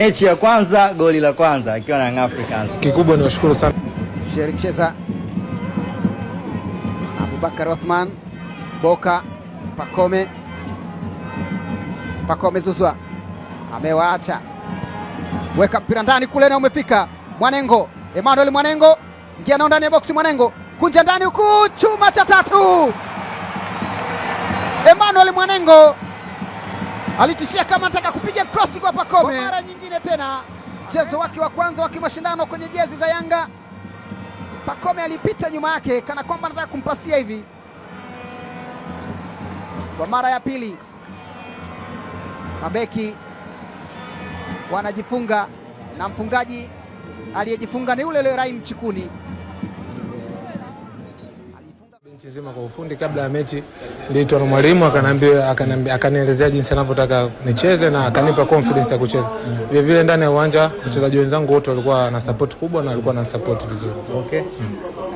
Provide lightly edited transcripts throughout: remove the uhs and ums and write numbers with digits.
Mechi ya kwanza, goli la kwanza akiwa na Young Africans. Kikubwa ni washukuru sana. Sherik Cheza, Abubakar Othman, Boka, Pakome Zuzwa amewaacha, weka mpira ndani kule na umefika Mwanengo, Emmanuel Mwanengo, ingia nao ndani ya boksi, Mwanengo kunja ndani huku, chuma cha tatu. Emmanuel Mwanengo alitishia kama anataka kupiga cross kwa Pakome. Kwa mara nyingine tena mchezo wake wa kwanza wa kimashindano kwenye jezi za Yanga, Pakome alipita nyuma yake kana kwamba anataka kumpasia hivi. Kwa mara ya pili mabeki wanajifunga na mfungaji aliyejifunga ni yule Rahim Chikuni. Benchi nzima kwa ufundi kabla ya mechi niliitwa na mwalimu akanielezea jinsi anavyotaka nicheze na akanipa confidence ya kucheza. Vile vile ndani ya uwanja wachezaji wenzangu wote walikuwa na support kubwa na walikuwa na support vizuri. Okay.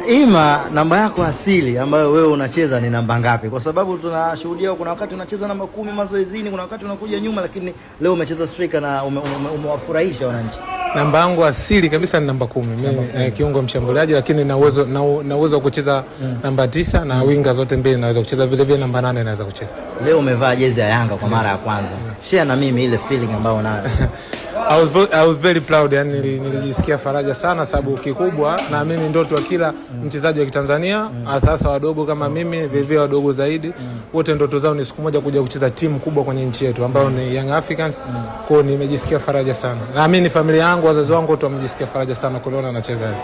Ima, namba yako asili ambayo wewe unacheza ni namba ngapi? Kwa sababu tunashuhudia kuna wakati unacheza namba 10 mazoezini, kuna wakati unakuja nyuma, lakini leo umecheza striker na umewafurahisha wananchi. Namba yangu asili kabisa ni namba 10. Mimi kiungo mshambuliaji, lakini na uwezo wa kucheza namba 9 na winga zote mbili naweza kucheza, vile vile namba 8 naweza kucheza. Leo umevaa jezi ya Yanga kwa mara ya kwanza. Share na mimi ile feeling ambayo unayo. I was very proud, yani nilijisikia faraja sana, sababu kikubwa na mimi ndoto wa kila mchezaji wa Kitanzania, sasa wadogo kama mimi, vivyo wadogo zaidi, wote ndoto zao ni siku moja kuja kucheza timu kubwa kwenye nchi yetu ambayo ni Young Africans. Kwa nimejisikia faraja sana. Na mimi ni familia yangu, wazazi wangu wote wamejisikia faraja sana kuona nacheza.